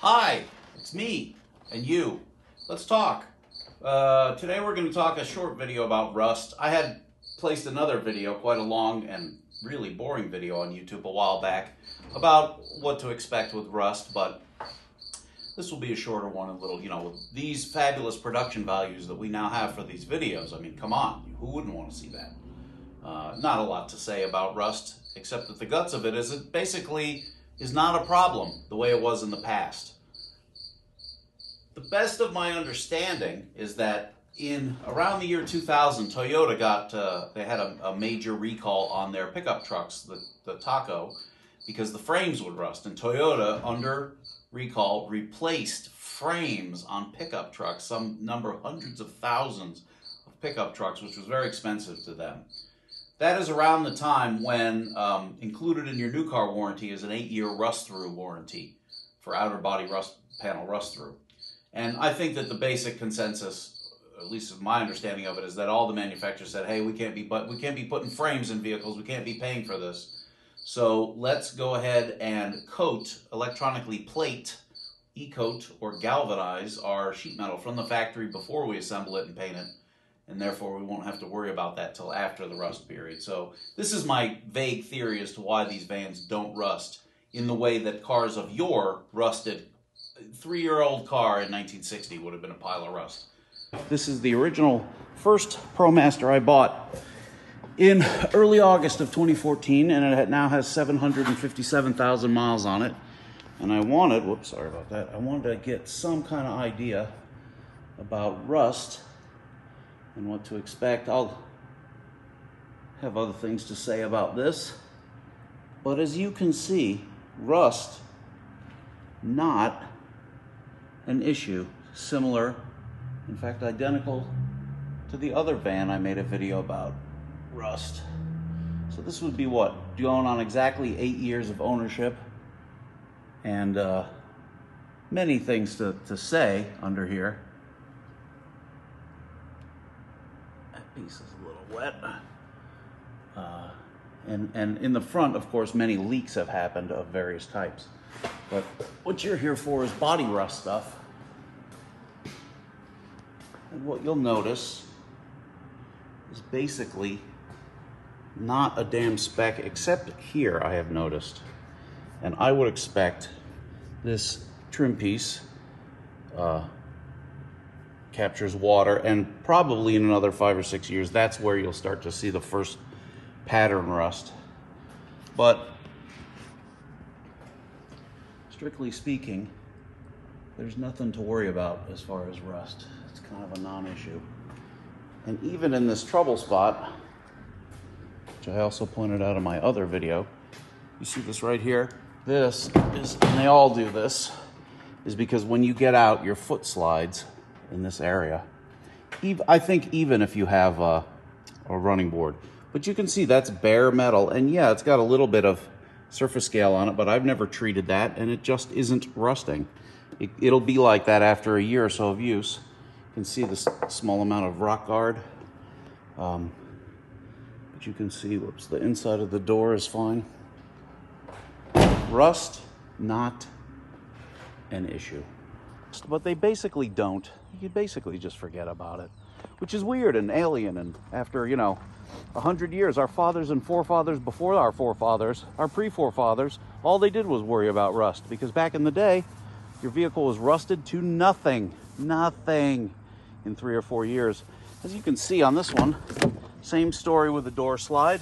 Hi, it's me and you. Let's talk. Today we're going to talk a short video about Rust. I had placed another video, quite a long and really boring video on YouTube a while back about what to expect with Rust, but this will be a shorter one, a little, with these fabulous production values that we now have for these videos. I mean, come on, who wouldn't want to see that? Not a lot to say about Rust, except that the guts of it is it basically is not a problem the way it was in the past. The best of my understanding is that in around the year 2000, Toyota they had a major recall on their pickup trucks, the Taco, because the frames would rust. And Toyota, under recall, replaced frames on pickup trucks, some number of hundreds of thousands of pickup trucks, which was very expensive to them. That is around the time when included in your new car warranty is an 8-year rust-through warranty for outer body panel rust-through. And I think that the basic consensus, at least my understanding of it, is that all the manufacturers said, hey, we can't be putting frames in vehicles, we can't be paying for this. So let's go ahead and electronically plate, e-coat, or galvanize our sheet metal from the factory before we assemble it and paint it. And therefore we won't have to worry about that till after the rust period. So this is my vague theory as to why these vans don't rust in the way that cars of yore rusted. A 3-year-old car in 1960 would have been a pile of rust. This is the original first Promaster I bought in early August of 2014, and it now has 757,000 miles on it. And I wanted, sorry about that, I wanted to get some kind of idea about rust and what to expect. I'll have other things to say about this, but as you can see, rust, not an issue. Similar, in fact identical to the other van I made a video about rust. So this would be what, going on exactly 8 years of ownership, and many things to say under here. Piece is a little wet. And in the front, of course, many leaks have happened of various types. But what you're here for is body rust stuff. And what you'll notice is basically not a damn speck, except here I have noticed. And I would expect this trim piece captures water, and probably in another 5 or 6 years, that's where you'll start to see the first pattern rust. But strictly speaking, there's nothing to worry about as far as rust. It's kind of a non-issue. And even in this trouble spot, which I also pointed out in my other video, you see this right here? This is, and they all do this, is because when you get out, your foot slides in this area. I think even if you have a running board. But you can see that's bare metal, and yeah, it's got a little bit of surface scale on it, but I've never treated that, and it just isn't rusting. It'll be like that after a year or so of use. You can see this small amount of rock guard. But you can see, whoops, the inside of the door is fine. Rust, not an issue. But they basically don't. You basically just forget about it, which is weird and alien. And after, 100 years, our fathers and forefathers before our forefathers, our pre-forefathers, all they did was worry about rust, because back in the day, your vehicle was rusted to nothing in 3 or 4 years. As you can see on this one, same story with the door slide,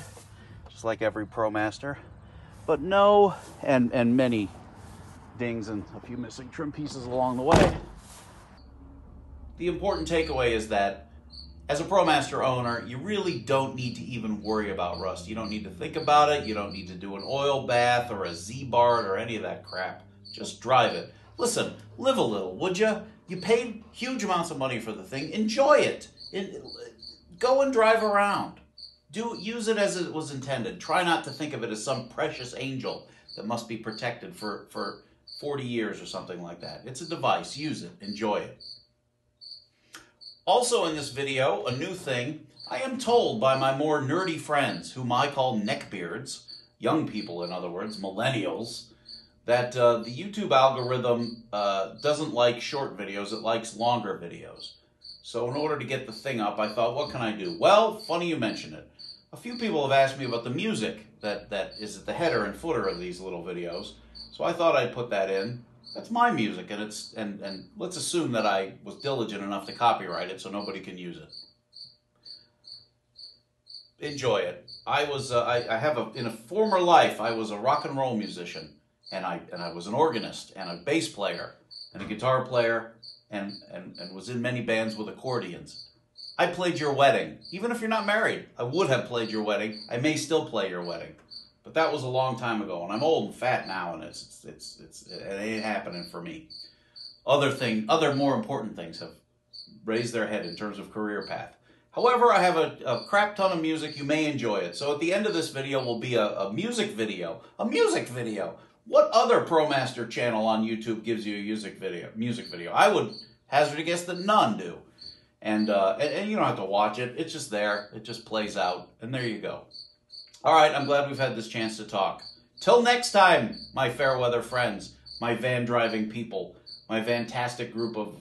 just like every Promaster, but no, and many dings and a few missing trim pieces along the way. The important takeaway is that as a Promaster owner, you really don't need to even worry about rust. You don't need to think about it. You don't need to do an oil bath or a Z-bar or any of that crap. Just drive it. Listen, live a little, would you? You paid huge amounts of money for the thing. Enjoy it. Go and drive around. Use it as it was intended. Try not to think of it as some precious angel that must be protected for 40 years or something like that. It's a device. Use it. Enjoy it. Also in this video, a new thing, I am told by my more nerdy friends, whom I call neckbeards, young people in other words, millennials, that the YouTube algorithm doesn't like short videos, it likes longer videos. So in order to get the thing up, I thought, what can I do? Well, funny you mention it. A few people have asked me about the music that is at the header and footer of these little videos. So I thought I'd put that in. That's my music, and and let's assume that I was diligent enough to copyright it so nobody can use it. Enjoy it. In a former life, I was a rock and roll musician, and I was an organist and a bass player and a guitar player and was in many bands with accordions. I played your wedding. Even if you're not married, I would have played your wedding. I may still play your wedding. But that was a long time ago, and I'm old and fat now, and it ain't happening for me. Other more important things have raised their head in terms of career path. However, I have a crap ton of music. You may enjoy it. So at the end of this video will be a music video. A music video. What other Promaster channel on YouTube gives you a music video? I would hazard a guess that none do. And you don't have to watch it. It's just there. It just plays out. And there you go. All right, I'm glad we've had this chance to talk. Till next time, my fair weather friends, my van-driving people, my fantastic group of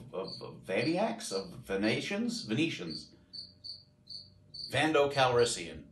Vaniacs, of Venetians, Vando Calrissian.